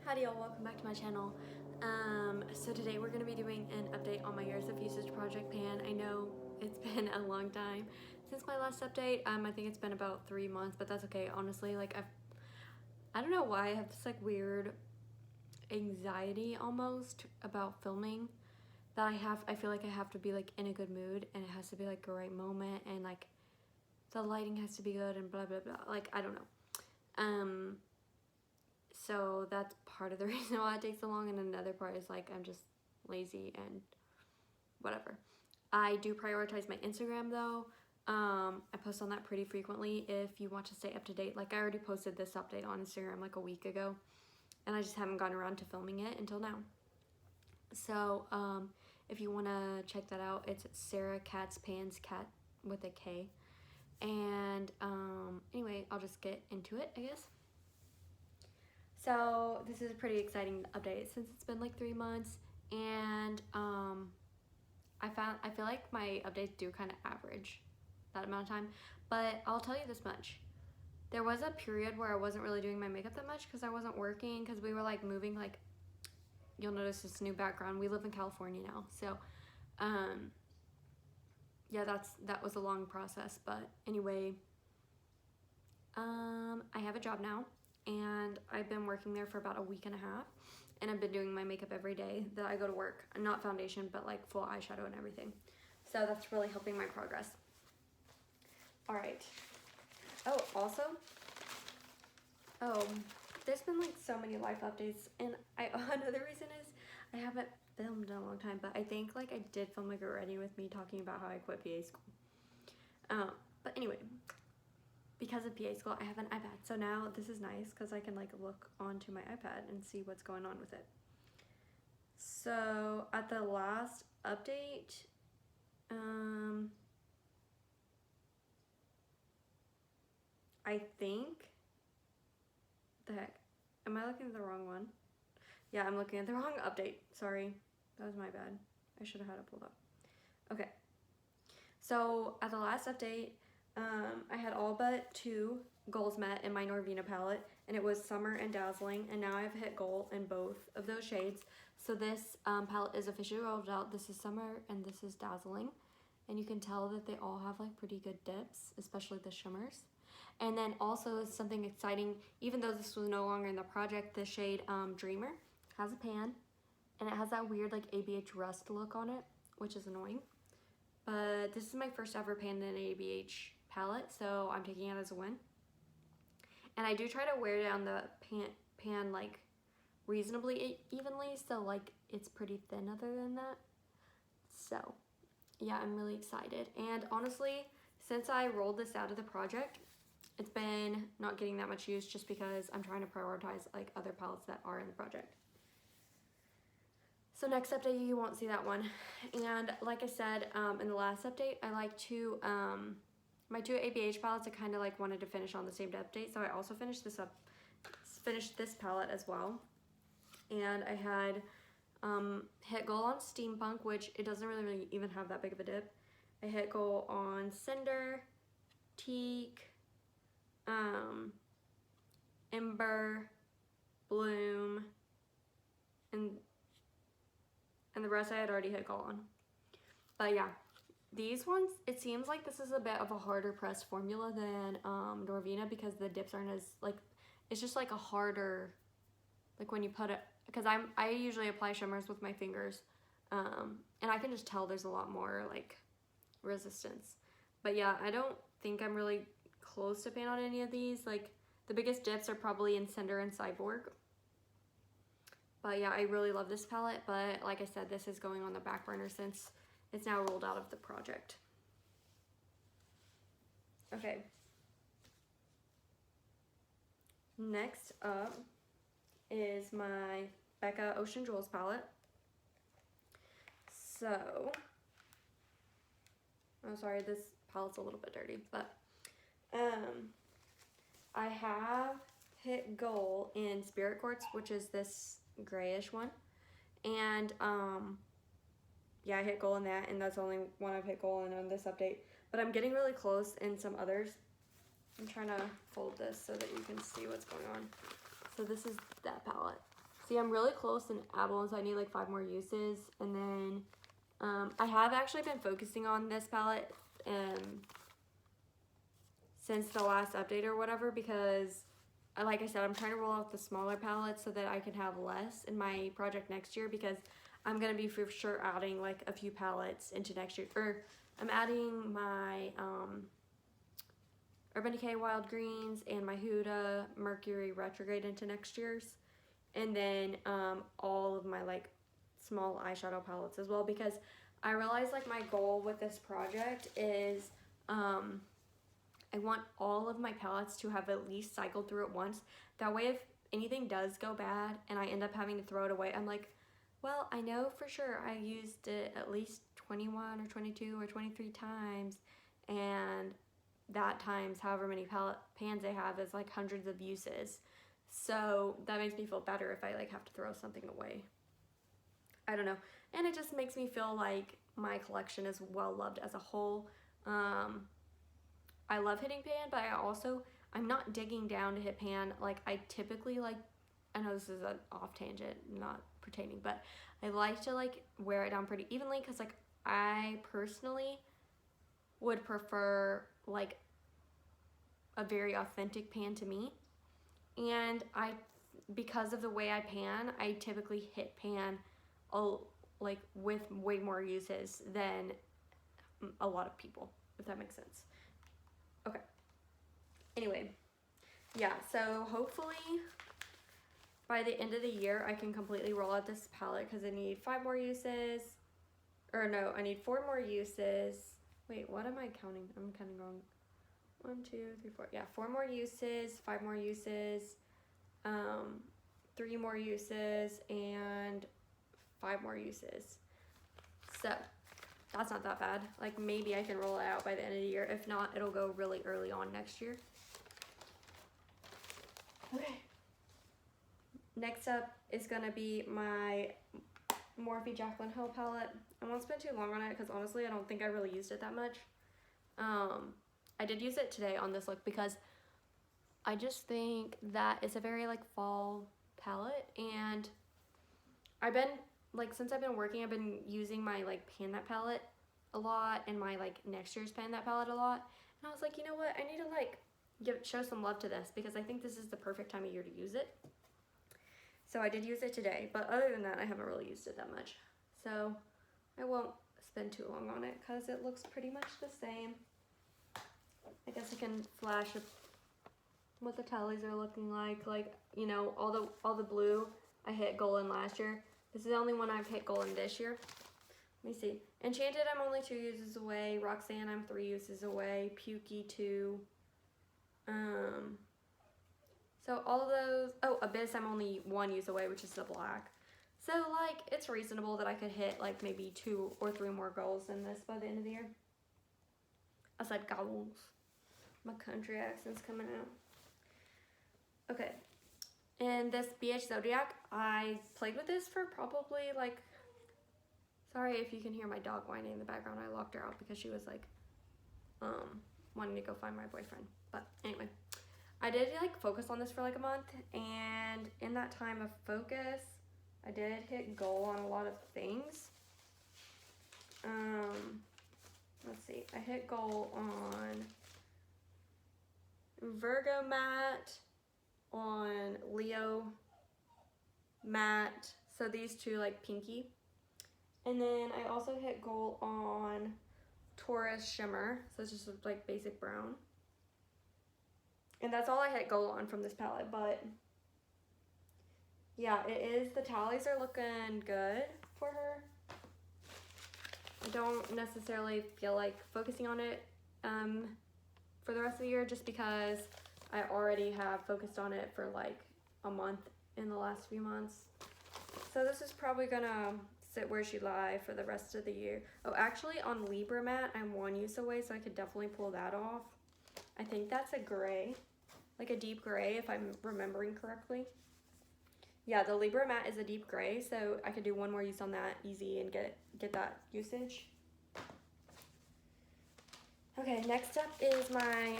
Howdy y'all, welcome back to my channel. So today we're going to be doing an update on my years of usage project pan. I know it's been a long time since my last update. I think it's been about 3 months, but that's okay. Honestly, like I don't know why I have this like weird anxiety almost about filming that I feel like I have to be like in a good mood and it has to be like a right moment and like the lighting has to be good and blah blah blah. Like I don't know. So that's part of the reason why it takes so long, and another part is like I'm just lazy and whatever. I do prioritize my Instagram though. I post on that pretty frequently if you want to stay up to date. Like I already posted this update on Instagram like a week ago and I just haven't gotten around to filming it until now. So if you want to check that out, it's Sarah Katz Pans, cat with a K. And anyway, I'll just get into it, I guess. So this is a pretty exciting update since it's been like 3 months, and I feel like my updates do kind of average that amount of time, but I'll tell you this much. There was a period where I wasn't really doing my makeup that much because I wasn't working, because we were like moving, like you'll notice this new background. We live in California now, so yeah, that was a long process, but anyway, I have a job now. And I've been working there for about a week and a half, and I've been doing my makeup every day that I go to work. Not foundation, but like full eyeshadow and everything. So that's really helping my progress. All right. Oh, also, there's been like so many life updates, and another reason is I haven't filmed in a long time, but I think like I did film like already with me talking about how I quit PA school. But anyway, because of PA school, I have an iPad. So now this is nice because I can like look onto my iPad and see what's going on with it. So at the last update, I think, the heck, am I looking at the wrong one? Yeah, I'm looking at the wrong update. Sorry, that was my bad. I should have had it pulled up. Okay, so at the last update, I had all but 2 goals met in my Norvina palette, and it was Summer and Dazzling, and now I've hit goal in both of those shades. So this palette is officially rolled out. This is Summer and this is Dazzling, and you can tell that they all have like pretty good dips, especially the shimmers. And then also something exciting, even though this was no longer in the project, the shade Dreamer has a pan, and it has that weird like ABH rust look on it, which is annoying. But this is my first ever pan in an ABH palette, so I'm taking it as a win. And I do try to wear down the pan like reasonably evenly, so like it's pretty thin other than that. So yeah, I'm really excited. And honestly, since I rolled this out of the project, it's been not getting that much use just because I'm trying to prioritize like other palettes that are in the project. So next update, you won't see that one. And like I said, in the last update, I like to, my 2 ABH palettes, I kind of like wanted to finish on the same update. So I also finished this palette as well. And I had hit goal on Steampunk, which it doesn't really even have that big of a dip. I hit goal on Cinder, Teak, Ember, Bloom, and the rest I had already hit goal on. But yeah, these ones, it seems like this is a bit of a harder press formula than Norvina, because the dips aren't as like, it's just like a harder, like when you put it, because I usually apply shimmers with my fingers, and I can just tell there's a lot more like resistance. But yeah, I don't think I'm really close to pan on any of these. Like the biggest dips are probably in Cinder and Cyborg. But yeah, I really love this palette, but like I said, this is going on the back burner since it's now rolled out of the project. Okay. Next up is my Becca Ocean Jewels palette. So, I'm sorry, this palette's a little bit dirty, but I have hit goal in Spirit Quartz, which is this grayish one, and yeah, I hit goal in that, and that's the only one I've hit goal in on this update, but I'm getting really close in some others. I'm trying to fold this so that you can see what's going on. So this is that palette. See, I'm really close in Avalon, so I need like 5 more uses. And then I have actually been focusing on this palette since the last update or whatever, because like I said, I'm trying to roll out the smaller palettes so that I can have less in my project next year, because I'm going to be for sure adding like a few palettes into next year. Or I'm adding my Urban Decay Wild Greens and my Huda Mercury Retrograde into next year's. And then all of my like small eyeshadow palettes as well, because I realized like my goal with this project is I want all of my palettes to have at least cycled through it once. That way if anything does go bad and I end up having to throw it away, I'm like, well, I know for sure I used it at least 21 or 22 or 23 times, and that times however many pans I have is like hundreds of uses. So that makes me feel better if I like have to throw something away. I don't know. And it just makes me feel like my collection is well loved as a whole. I love hitting pan, but I'm not digging down to hit pan. Like I typically like, I know this is an off tangent, not pertaining, but I like to like wear it down pretty evenly, because like I personally would prefer like a very authentic pan to me. And because of the way I pan, I typically hit pan like with way more uses than a lot of people, if that makes sense. Okay. Anyway, yeah, so hopefully by the end of the year I can completely roll out this palette, because I need 5 more uses. Or no, I need 4 more uses. Wait, what am I counting? I'm counting wrong. 1, 2, 3, 4. Yeah, 4 more uses, 5 more uses, 3 more uses, and 5 more uses. So that's not that bad. Like maybe I can roll it out by the end of the year. If not, it'll go really early on next year. Okay. Next up is gonna be my Morphe Jaclyn Hill palette. I won't spend too long on it because honestly I don't think I really used it that much. I did use it today on this look because I just think that it's a very like fall palette, and I've been like, since I've been working, I've been using my like Pan That palette a lot and my like next year's Pan That palette a lot, and I was like, you know what, I need to like show some love to this because I think this is the perfect time of year to use it. So I did use it today, but other than that I haven't really used it that much, so I won't spend too long on it because it looks pretty much the same. I guess I can flash what the tallies are looking like, you know, all the blue I hit golden last year. This is the only one I've hit golden this year. Let me see. Enchanted, I'm only 2 uses away. Roxanne, I'm 3 uses away. Pukey, 2. So all of those, oh, Abyss, I'm only 1 use away, which is the black. So like, it's reasonable that I could hit like maybe 2 or 3 more goals in this by the end of the year. I said goals. My country accent's coming out. Okay. And this BH Zodiac, I played with this for probably like, sorry if you can hear my dog whining in the background. I locked her out because she was like, wanting to go find my boyfriend. But anyway, I did like focus on this for like a month, and in that time of focus, I did hit goal on a lot of things. Let's see, I hit goal on Virgo matte, on Leo matte, so these two like pinky, and then I also hit goal on Taurus shimmer, so it's just like basic brown, and that's all I hit goal on from this palette. But yeah, it is, the tallies are looking good for her. I don't necessarily feel like focusing on it for the rest of the year, just because I already have focused on it for like a month in the last few months. So this is probably gonna sit where she lie for the rest of the year. Oh, actually on Libra matte, I'm 1 use away, so I could definitely pull that off. I think that's a gray, like a deep gray if I'm remembering correctly. Yeah, the Libra matte is a deep gray, so I could do 1 more use on that easy and get that usage. Okay, next up is my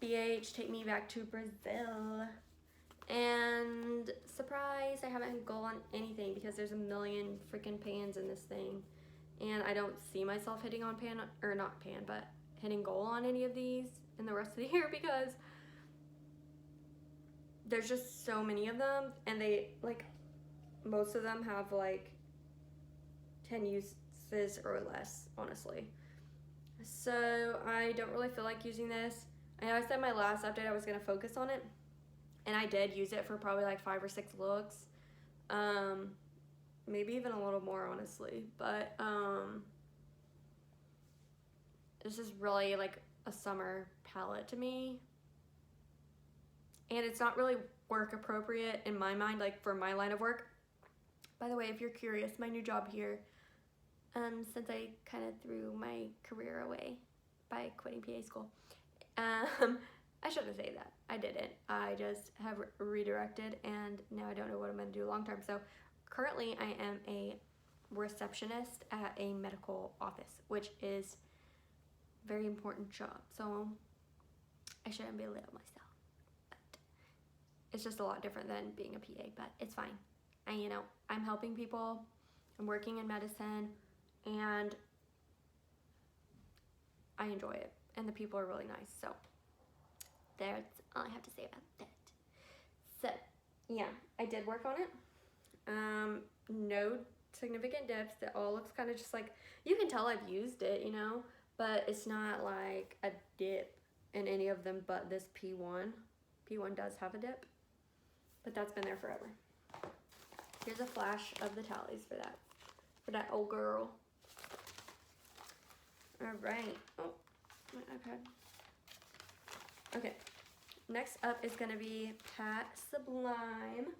BH Take Me Back to Brazil. And surprise, haven't hit goal on anything because there's a million freaking pans in this thing. And I don't see myself hitting on pan, or not pan, but hitting goal on any of these in the rest of the year because there's just so many of them, and they, like, most of them have like 10 uses or less, honestly. So I don't really feel like using this. I know I said in my last update I was gonna focus on it, and I did use it for probably like 5 or 6 looks. Maybe even a little more, honestly, but this is really like a summer palette to me, and it's not really work appropriate in my mind, like for my line of work. By the way, if you're curious, my new job here, since I kind of threw my career away by quitting PA school, I shouldn't say that. I didn't. I just have redirected, and now I don't know what I'm going to do long term. So currently I am a receptionist at a medical office, which is a very important job. So I shouldn't belittle myself. But it's just a lot different than being a PA, but it's fine. And, you know, I'm helping people. I'm working in medicine, and I enjoy it. And the people are really nice. So that's all I have to say about that. So, yeah, I did work on it. No significant dips. It all looks kind of just like, you can tell I've used it, you know, but it's not like a dip in any of them but this P1. P1 does have a dip, but that's been there forever. Here's a flash of the tallies for that old girl. All right. Oh, my iPad. Okay. Next up is going to be Pat Sublime.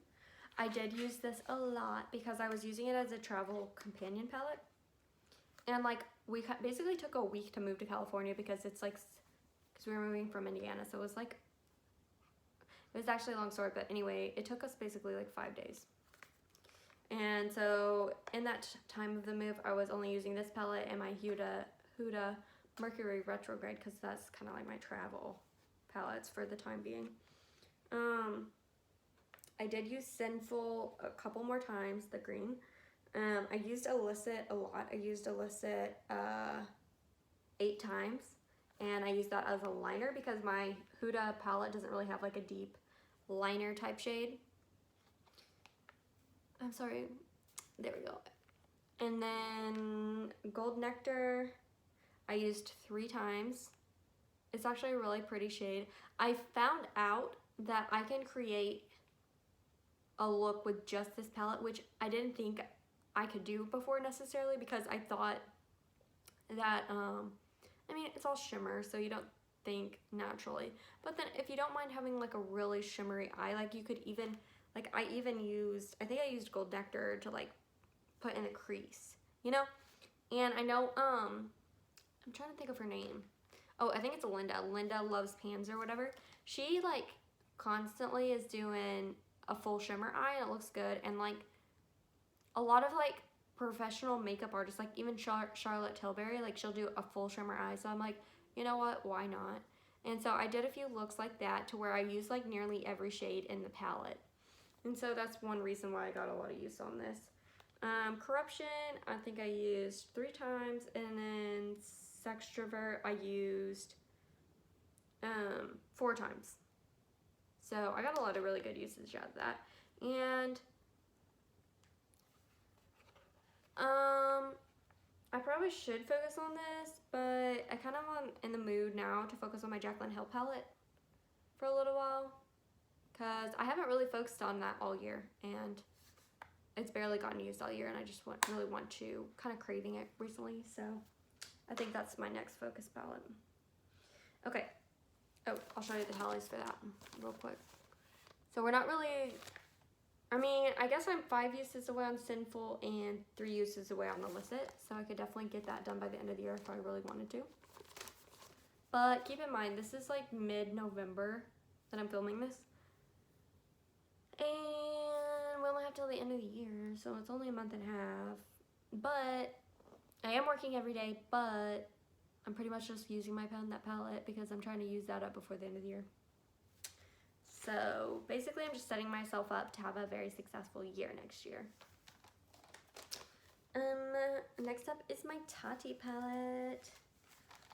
I did use this a lot because I was using it as a travel companion palette. And like, we basically took a week to move to California because it's like, because we were moving from Indiana. So it was like, it was actually a long story, but anyway, it took us basically like 5 days. And so in that time of the move, I was only using this palette and my Huda Mercury Retrograde, because that's kind of like my travel palettes for the time being. I did use Sinful a couple more times, the green. I used Illicit a lot. I used Illicit 8 times, and I used that as a liner because my Huda palette doesn't really have like a deep liner type shade. I'm sorry, there we go. And then Gold Nectar, I used 3 times. It's actually a really pretty shade. I found out that I can create a look with just this palette, which I didn't think I could do before necessarily, because I thought that, I mean, it's all shimmer, so you don't think naturally. But then if you don't mind having like a really shimmery eye, like you could even, like I think I used Gold Nectar to like put in a crease, you know? And I know, I'm trying to think of her name. Oh, I think it's Linda. Linda Loves Pans or whatever. She like constantly is doing a full shimmer eye, and it looks good. And like a lot of like professional makeup artists, like even Charlotte Tilbury, like she'll do a full shimmer eye. So I'm like, you know what, why not? And so I did a few looks like that to where I used like nearly every shade in the palette. And so that's one reason why I got a lot of use on this. Corruption, I think I used 3 times, and then Sextrovert I used 4 times. So I got a lot of really good usage out of that. And I probably should focus on this, but I kind of am in the mood now to focus on my Jaclyn Hill palette for a little while, because I haven't really focused on that all year, and it's barely gotten used all year, and I just really want to, kind of craving it recently, so I think that's my next focus palette. Okay. Oh, I'll show you the tallies for that real quick. So we're not really, I mean, I guess I'm 5 uses away on Sinful and 3 uses away on Illicit, so I could definitely get that done by the end of the year if I really wanted to. But keep in mind, this is like mid-November that I'm filming this. And we only have till the end of the year, so it's only a month and a half. But I am working every day, but I'm pretty much just using my that palette because I'm trying to use that up before the end of the year. So basically I'm just setting myself up to have a very successful year next year. Next up is my Tati palette.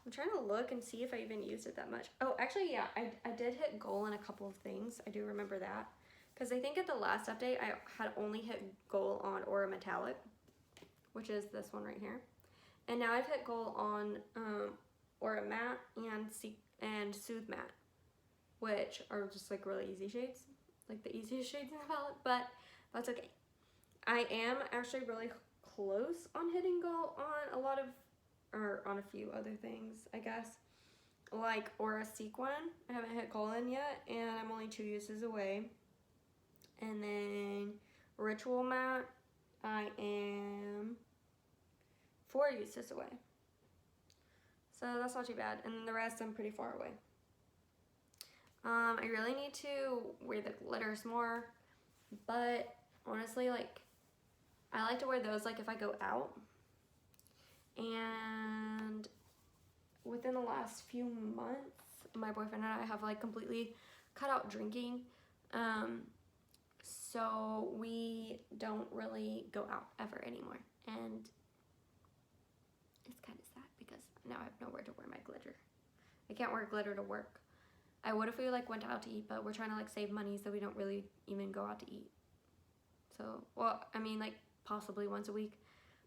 I'm trying to look and see if I even used it that much. Oh, actually, yeah, I did hit goal in a couple of things. I do remember that. Because I think at the last update, I had only hit goal on Aura Metallic, which is this one right here. And now I've hit goal on Aura Matte and Soothe Matte, which are just like really easy shades. Like the easiest shades in the palette, but that's okay. I am actually really close on hitting goal on a lot of, or on a few other things, I guess. Like Aura Sequin, I haven't hit goal in yet, and I'm only 2 uses away. And then Ritual Matte, I am 4 uses away. So that's not too bad. And then the rest, I'm pretty far away. I really need to wear the glitters more, but honestly, like, I like to wear those like if I go out. And within the last few months, my boyfriend and I have like completely cut out drinking. So we don't really go out ever anymore. And it's kind of sad because now I have nowhere to wear my glitter. I can't wear glitter to work. I would if we like went out to eat, but we're trying to like save money so we don't really even go out to eat. So, well, I mean like possibly once a week,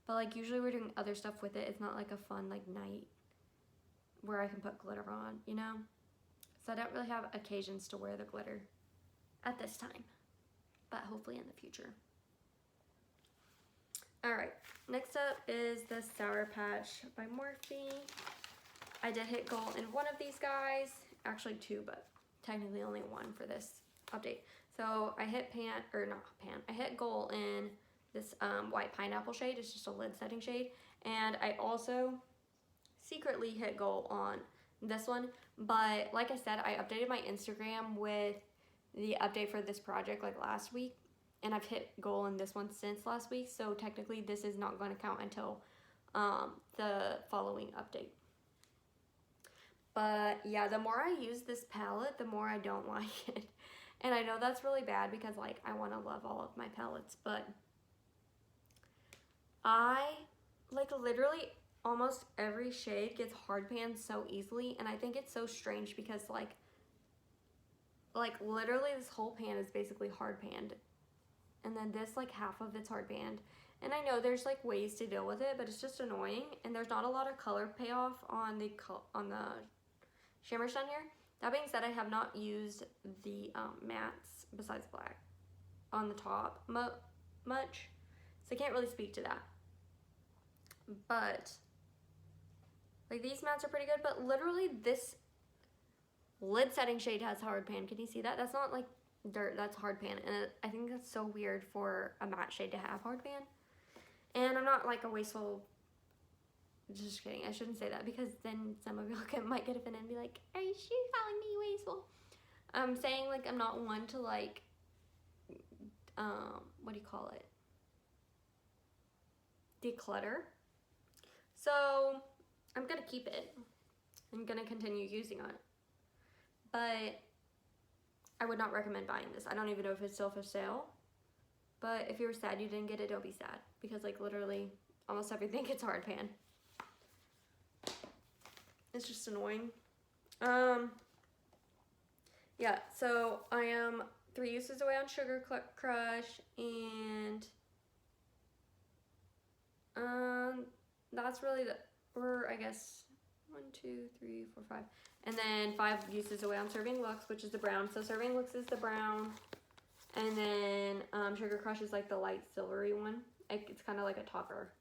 but like usually we're doing other stuff with it. It's not like a fun like night where I can put glitter on, you know? So I don't really have occasions to wear the glitter at this time, but hopefully in the future. All right, next up is the Sour Patch by Morphe. I did hit goal in one of these guys, actually 2, but technically only 1 for this update. So I hit I hit goal in this white pineapple shade. It's just a lid setting shade. And I also secretly hit goal on this one. But like I said, I updated my Instagram with the update for this project like last week. And I've hit goal in this one since last week. So technically this is not going to count until the following update. But yeah, the more I use this palette, the more I don't like it. And I know that's really bad because like I want to love all of my palettes, but I like literally almost every shade gets hard panned so easily, and I think it's so strange because like literally this whole pan is basically hard panned, and then this like half of it's hard panned. And I know there's like ways to deal with it, but it's just annoying, and there's not a lot of color payoff on the shimmers down here. That being said, I have not used the mattes besides black on the top much, so I can't really speak to that. But like these mattes are pretty good, but literally this lid setting shade has hard pan. Can you see that? That's not like dirt, that's hard pan, and I think that's so weird for a matte shade to have hard pan. And I'm not like a wasteful, just kidding, I shouldn't say that because then some of y'all might get offended and be like, are you calling me wasteful? I'm saying like I'm not one to like, what do you call it? Declutter. So I'm gonna keep it. I'm gonna continue using it. But I would not recommend buying this. I don't even know if it's still for sale. But if you were sad you didn't get it, don't be sad. Because like literally almost everything gets hard pan. It's just annoying. Yeah, so I am 3 uses away on Sugar Crush, and that's really I guess 1, 2, 3, 4, 5, and then 5 uses away on Serving Lux, which is the brown. So Serving Lux is the brown, and then Sugar Crush is like the light silvery one. It's kind of like a topper,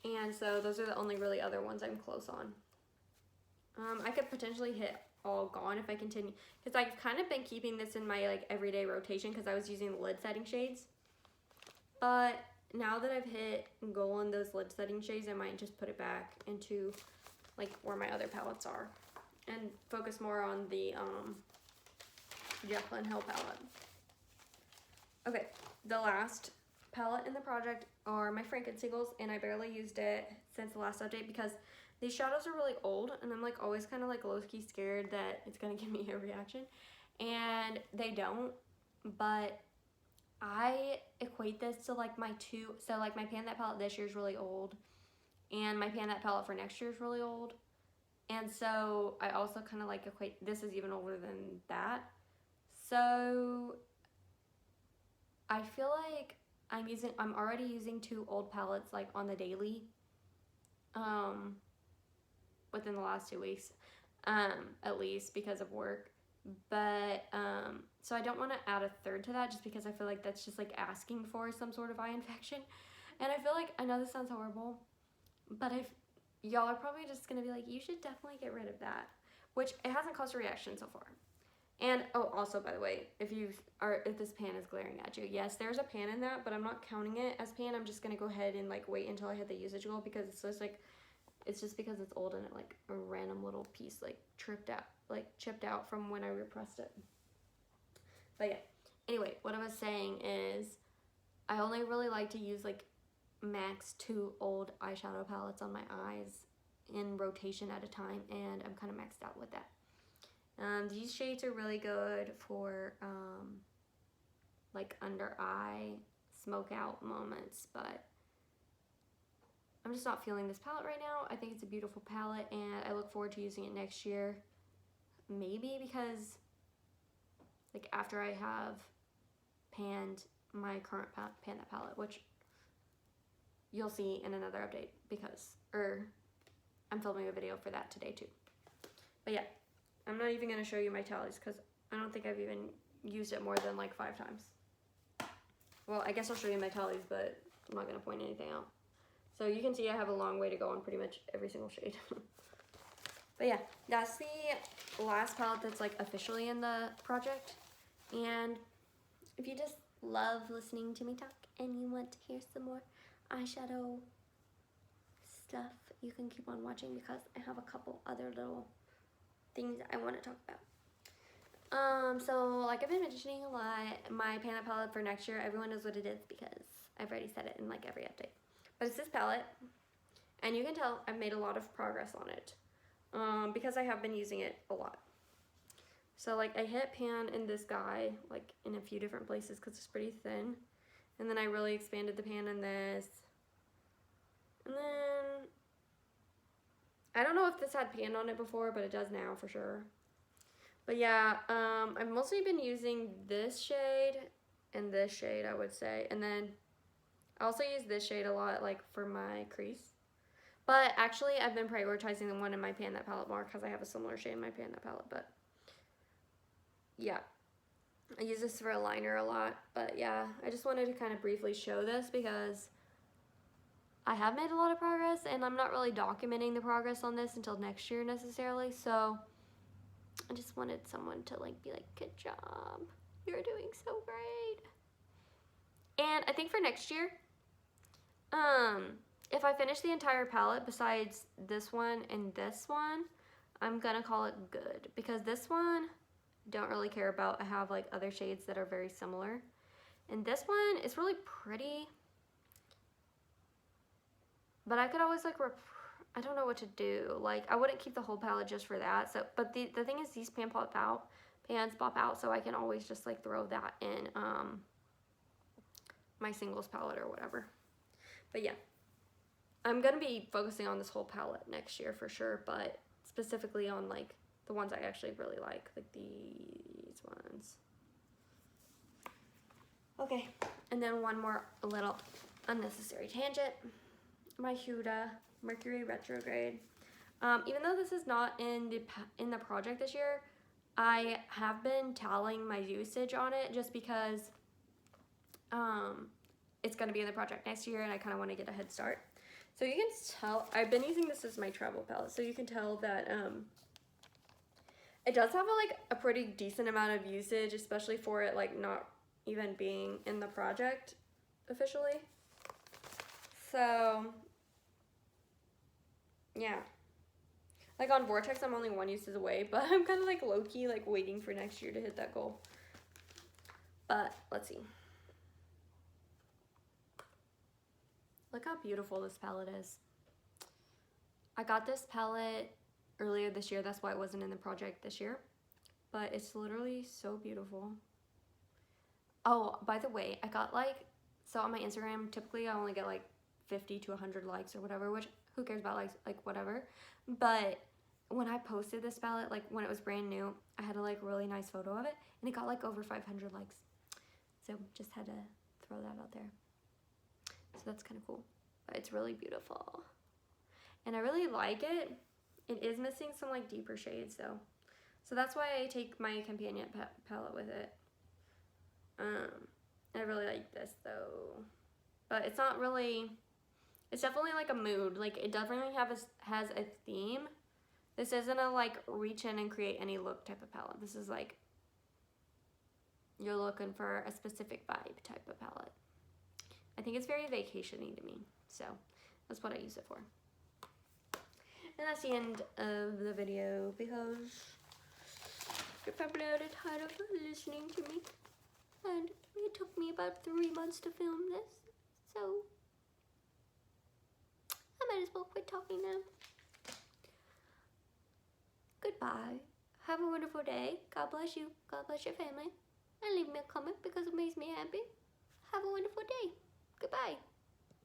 and so those are the only really other ones I'm close on. I could potentially hit all gone if I continue, because I've kind of been keeping this in my like everyday rotation because I was using lid setting shades. But now that I've hit goal on those lid setting shades, I might just put it back into like where my other palettes are and focus more on the Jekyll and Hill palette. Okay, the last palette in the project are my Franken-Siegels, and I barely used it since the last update because these shadows are really old, and I'm like always kind of like low-key scared that it's gonna give me a reaction. and they don't, but I equate this to like my two, so like my Pan That palette this year is really old, and my Pan That palette for next year is really old, and so I also kind of like equate, this is even older than that, so I feel like I'm already using two old palettes like on the daily, within the last 2 weeks, at least because of work. But so I don't want to add a third to that just because I feel like that's just like asking for some sort of eye infection. And I feel like, I know this sounds horrible, but if y'all are probably just gonna be like, you should definitely get rid of that, which it hasn't caused a reaction so far. And oh, also by the way, if this pan is glaring at you, yes, there's a pan in that, but I'm not counting it as pan. I'm just gonna go ahead and like wait until I hit the usage goal, because it's just like, it's just because it's old and it like a random little piece like chipped out from when I repressed it. But yeah, anyway, what I was saying is I only really like to use like max 2 old eyeshadow palettes on my eyes in rotation at a time, and I'm kind of maxed out with that. These shades are really good for like under eye smoke out moments, but I'm just not feeling this palette right now. I think it's a beautiful palette, and I look forward to using it next year. Maybe because like after I have panned my current Pan That palette, which you'll see in another update, because I'm filming a video for that today too. But yeah, I'm not even gonna show you my tallies because I don't think I've even used it more than like 5 times. Well, I guess I'll show you my tallies, but I'm not gonna point anything out. So you can see I have a long way to go on pretty much every single shade. But yeah, that's the last palette that's like officially in the project. And if you just love listening to me talk and you want to hear some more eyeshadow stuff, you can keep on watching, because I have a couple other little things I want to talk about. So like I've been mentioning a lot, my Pan That palette for next year, everyone knows what it is because I've already said it in like every update. But it's this palette, and you can tell I've made a lot of progress on it, because I have been using it a lot. So like I hit pan in this guy like in a few different places because it's pretty thin, and then I really expanded the pan in this, and then I don't know if this had pan on it before, but it does now for sure. But yeah, I've mostly been using this shade and this shade, I would say, and then I also use this shade a lot like for my crease. But actually I've been prioritizing the one in my Pan That palette more because I have a similar shade in my Pan That palette. But yeah, I use this for a liner a lot. But yeah, I just wanted to kind of briefly show this because I have made a lot of progress, and I'm not really documenting the progress on this until next year necessarily. So I just wanted someone to like be like, good job, you're doing so great. And I think for next year, if I finish the entire palette besides this one and this one, I'm gonna call it good, because this one I don't really care about. I have like other shades that are very similar, and this one is really pretty, but I could always like I don't know what to do. Like I wouldn't keep the whole palette just for that. So, but the thing is, these pans pop out, so I can always just like throw that in my singles palette or whatever. But yeah, I'm gonna be focusing on this whole palette next year for sure, but specifically on like the ones I actually really like these ones. Okay, and then one more little unnecessary tangent. My Huda Mercury Retrograde. Even though this is not in the project this year, I have been tallying my usage on it just because it's going to be in the project next year, and I kind of want to get a head start. So you can tell I've been using this as my travel palette, so you can tell that it does have a pretty decent amount of usage, especially for it like not even being in the project officially. So yeah, like on Vortex I'm only 1 usage away, but I'm kind of like low-key like waiting for next year to hit that goal. But let's see. Look how beautiful this palette is. I got this palette earlier this year, that's why it wasn't in the project this year. but it's literally so beautiful. Oh, by the way, I got like, so on my Instagram, typically I only get like 50 to 100 likes or whatever, which who cares about likes, like whatever. But when I posted this palette, like when it was brand new, I had a like really nice photo of it and it got like over 500 likes. So just had to throw that out there. So that's kind of cool, but it's really beautiful. And I really like it. It is missing some like deeper shades though. So that's why I take my companion palette with it. I really like this though, but it's not really, it's definitely like a mood. Like it definitely has a theme. This isn't a like reach in and create any look type of palette. This is like, you're looking for a specific vibe type of palette. I think it's very vacation-y to me. So that's what I use it for. And that's the end of the video because you're probably tired of listening to me. And it took me about 3 months to film this, so I might as well quit talking now. Goodbye. Have a wonderful day. God bless you. God bless your family. And leave me a comment because it makes me happy. Have a wonderful day. Goodbye.